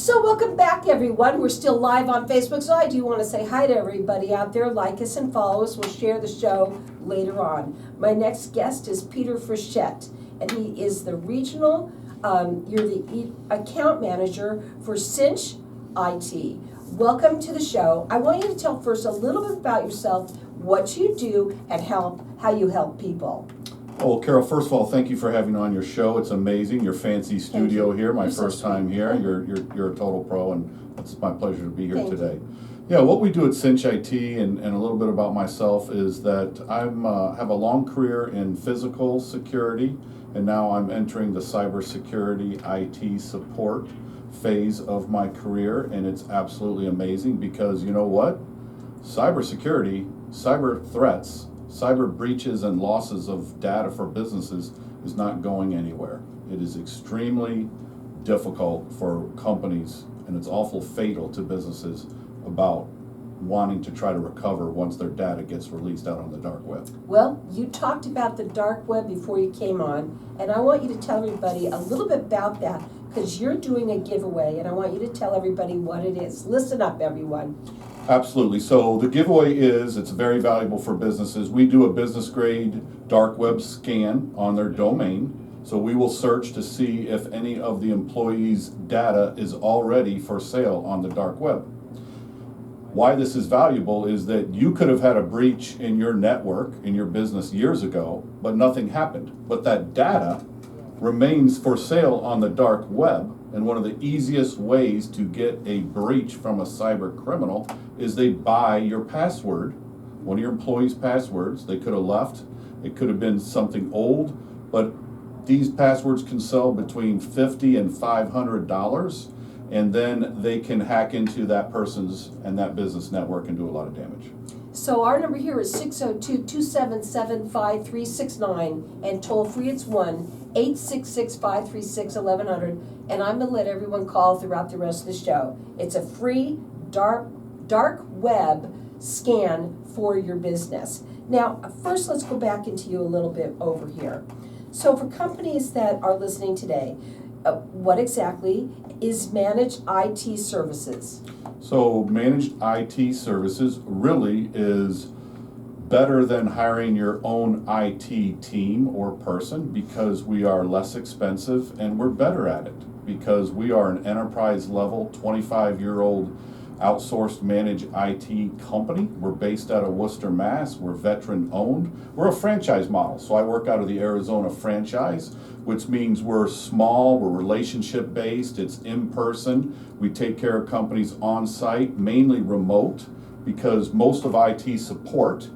So welcome back, everyone. We're still live on Facebook, so I do want to say hi to everybody out there. Like us and follow us. We'll share the show later on. My next guest is Peter Frechette, and he is the regional, you're the account manager for Cinch IT. Welcome to the show. I want you to tell first a little bit about yourself, what you do, and how you help people. Well, Carol, first of all, thank you for having me on your show. It's amazing. Your fancy studio here, my first time here. You're a total pro, and it's my pleasure to be here today. Yeah, what we do at Cinch IT, and a little bit about myself, is that I have a long career in physical security, and now I'm entering the cybersecurity IT support phase of my career, and it's absolutely amazing because you know what? Cybersecurity, cyber threats, cyber breaches and losses of data for businesses is not going anywhere. It is extremely difficult for companies, and it's awful fatal to businesses about wanting to try to recover once their data gets released out on the dark web. Well, you talked about the dark web before you came on, and I want you to tell everybody a little bit about that because you're doing a giveaway, and I want you to tell everybody what it is. Listen up, everyone. Absolutely. So the giveaway it's very valuable for businesses. We do a business grade dark web scan on their domain. So we will search to see if any of the employees' data is already for sale on the dark web. Why this is valuable is that you could have had a breach in your network, in your business years ago, but nothing happened. But that data remains for sale on the dark web. And one of the easiest ways to get a breach from a cyber criminal is they buy your password, one of your employees' passwords. They could have left. It could have been something old, but these passwords can sell between $50 and $500, and then they can hack into that person's and that business network and do a lot of damage. So our number here is 602-277-5369, and toll free it's 1-866-536-1100, and I'm going to let everyone call throughout the rest of the show. It's a free dark web scan for your business. Now, first let's go back into you a little bit over here. So for companies that are listening today, what exactly is managed IT services? So managed IT services really is better than hiring your own IT team or person because we are less expensive and we're better at it because we are an enterprise level 25-year-old outsourced managed IT company. We're based out of Worcester, Mass. We're veteran owned. We're a franchise model. So I work out of the Arizona franchise, which means we're small, we're relationship based, it's in person. We take care of companies on site, mainly remote, because most of IT support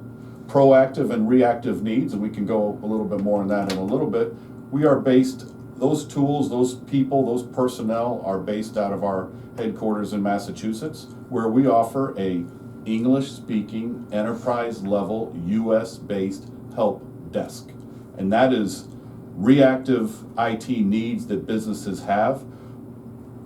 proactive and reactive needs, and we can go a little bit more on that in a little bit. We are based, those tools, those people, those personnel are based out of our headquarters in Massachusetts, where we offer a English-speaking, enterprise-level, US-based help desk. And that is reactive IT needs that businesses have.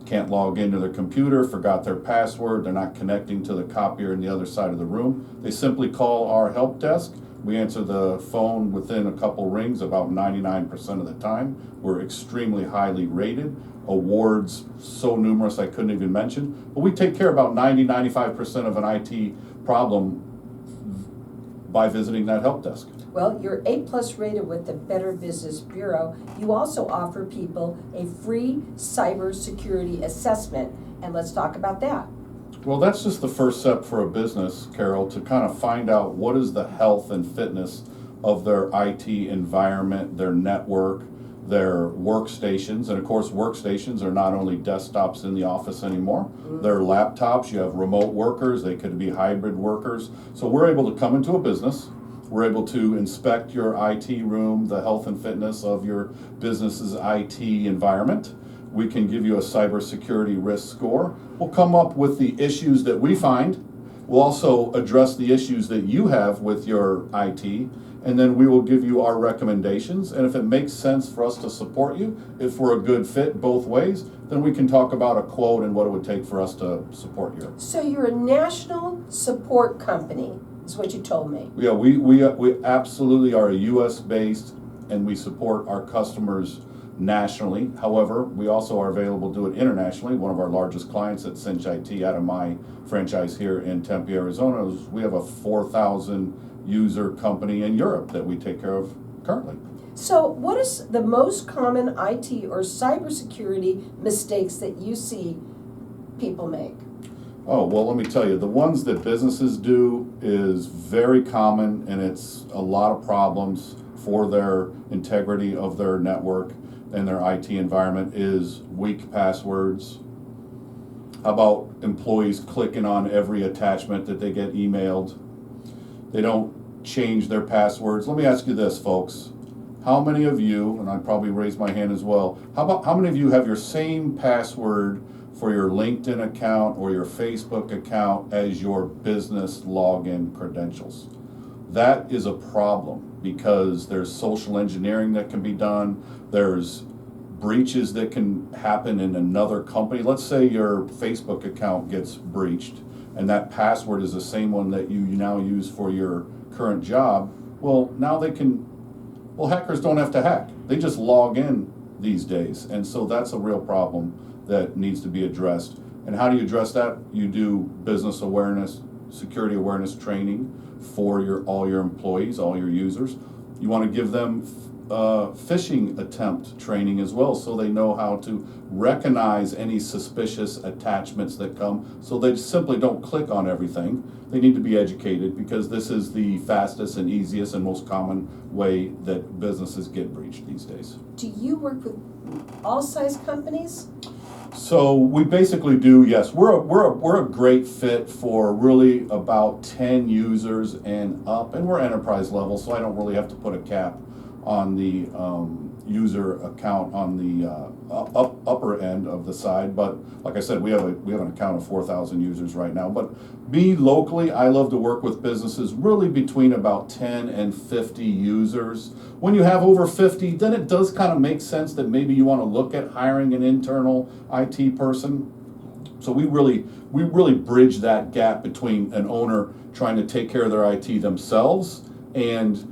Can't log into their computer, forgot their password, they're not connecting to the copier on the other side of the room. They simply call our help desk. We answer the phone within a couple rings about 99% of the time. We're extremely highly rated. Awards so numerous I couldn't even mention. But we take care of about 90-95% of an IT problem by visiting that help desk. Well, you're A+ rated with the Better Business Bureau. You also offer people a free cybersecurity assessment, and let's talk about that. Well, that's just the first step for a business, Carol, to kind of find out what is the health and fitness of their IT environment, their network, their workstations. And of course, workstations are not only desktops in the office anymore, they're laptops. You have remote workers, they could be hybrid workers. So we're able to come into a business. We're able to inspect your IT room, the health and fitness of your business's IT environment. We can give you a cybersecurity risk score. We'll come up with the issues that we find. We'll also address the issues that you have with your IT, and then we will give you our recommendations. And if it makes sense for us to support you, if we're a good fit both ways, then we can talk about a quote and what it would take for us to support you. So you're a national support company, is what you told me. Yeah, we absolutely are a US based, and we support our customers nationally. However, we also are available to do it internationally. One of our largest clients at Cinch IT out of my franchise here in Tempe, Arizona, we have a 4,000 user company in Europe that we take care of currently. So what is the most common IT or cybersecurity mistakes that you see people make? Oh, well, let me tell you, the ones that businesses do is very common, and it's a lot of problems for their integrity of their network and their IT environment is weak passwords. How about employees clicking on every attachment that they get emailed? They don't change their passwords. Let me ask you this, folks. How many of you, and I'd probably raise my hand as well, how many of you have your same password for your LinkedIn account or your Facebook account as your business login credentials? That is a problem because there's social engineering that can be done. There's breaches that can happen in another company. Let's say your Facebook account gets breached and that password is the same one that you now use for your current job. Well, now hackers don't have to hack. They just log in these days. And so that's a real problem that needs to be addressed. And how do you address that? You do business awareness, security awareness training for all your employees, all your users. You want to give them phishing attempt training as well, so they know how to recognize any suspicious attachments that come, so they simply don't click on everything. They need to be educated because this is the fastest and easiest and most common way that businesses get breached these days. Do you work with all size companies? So we basically do, yes. We're a great fit for really about 10 users and up, and we're enterprise level, so I don't really have to put a cap on the user account on the upper end of the side. But like I said, we have an account of 4,000 users right now. But me locally, I love to work with businesses really between about 10 and 50 users. When you have over 50, then it does kind of make sense that maybe you want to look at hiring an internal IT person. So we really bridge that gap between an owner trying to take care of their IT themselves and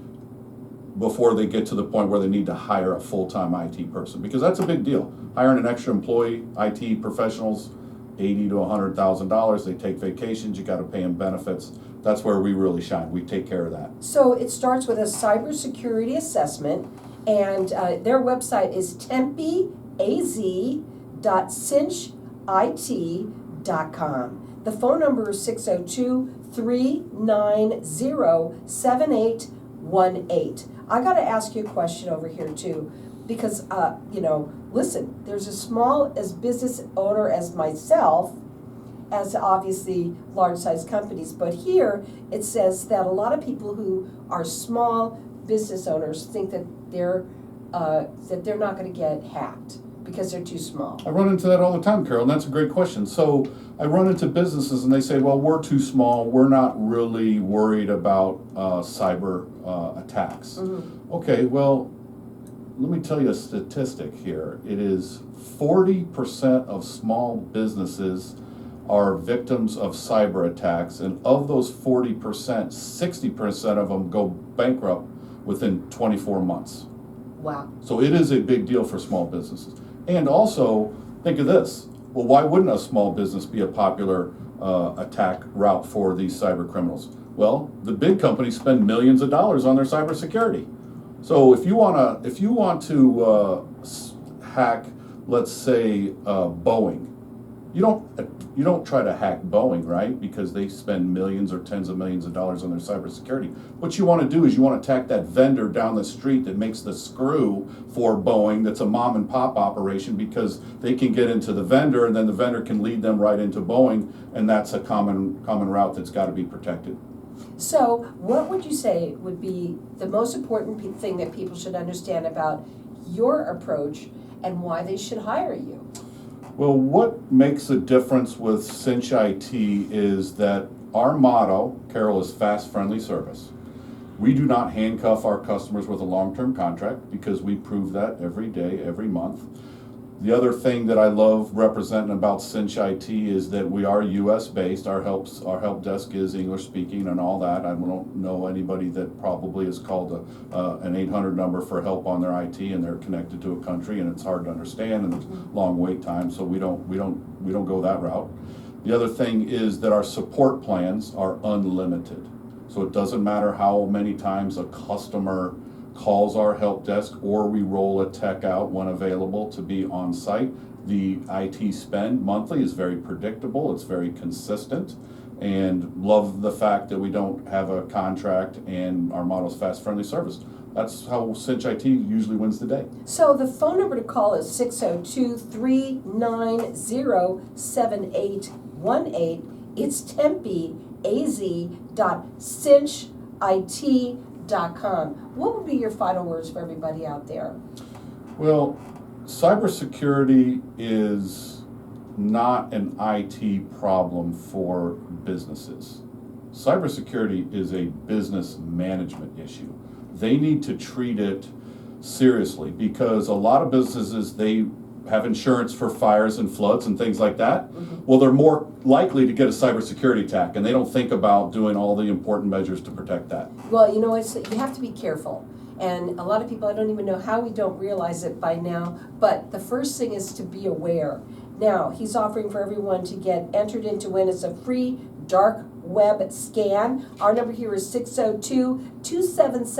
before they get to the point where they need to hire a full-time IT person, because that's a big deal. Hiring an extra employee, IT professionals, $80,000 to $100,000. They take vacations. You got to pay them benefits. That's where we really shine. We take care of that. So it starts with a cybersecurity assessment, and their website is tempeaz.cinchit.com. The phone number is 602-390-7818. I got to ask you a question over here too, because listen, there's as business owner as myself, as obviously large size companies, but here it says that a lot of people who are small business owners think that they're not going to get hacked because they're too small. I run into that all the time, Carol, and that's a great question. So I run into businesses and they say, well, we're too small. We're not really worried about cyber attacks. Mm-hmm. Okay, well, let me tell you a statistic here. It is 40% of small businesses are victims of cyber attacks, and of those 40%, 60% of them go bankrupt within 24 months. Wow. So it is a big deal for small businesses. And also, think of this. Well, why wouldn't a small business be a popular attack route for these cyber criminals? Well, the big companies spend millions of dollars on their cybersecurity. So if you want to hack, let's say Boeing, you don't try to hack Boeing, right? Because they spend millions or tens of millions of dollars on their cybersecurity. What you want to do is you want to attack that vendor down the street that makes the screw for Boeing. That's a mom and pop operation, because they can get into the vendor and then the vendor can lead them right into Boeing, and that's a common route that's got to be protected. So what would you say would be the most important thing that people should understand about your approach and why they should hire you? Well, what makes a difference with Cinch IT is that our motto, Carol, is fast, friendly service. We do not handcuff our customers with a long-term contract because we prove that every day, every month. The other thing that I love representing about Cinch IT is that we are US based. Our help desk is English speaking and all that. I don't know anybody that probably has called an 800 number for help on their IT and they're connected to a country and it's hard to understand and there's long wait time. So we don't go that route. The other thing is that our support plans are unlimited. So it doesn't matter how many times a customer calls our help desk or we roll a tech out when available to be on site. The IT spend monthly is very predictable, it's very consistent, and love the fact that we don't have a contract and our motto is fast, friendly service. That's how Cinch IT usually wins the day. So the phone number to call is 602-390-7818. It's Tempe, az.cinchit.com. What would be your final words for everybody out there? Well, cybersecurity is not an IT problem for businesses. Cybersecurity is a business management issue. They need to treat it seriously because a lot of businesses, they have insurance for fires and floods and things like that. Mm-hmm. Well, they're more likely to get a cybersecurity attack and they don't think about doing all the important measures to protect that. Well, you know, you have to be careful. And a lot of people, I don't even know how we don't realize it by now, but the first thing is to be aware. Now, he's offering for everyone to get entered into win. It's a free dark web scan. Our number here is 602-277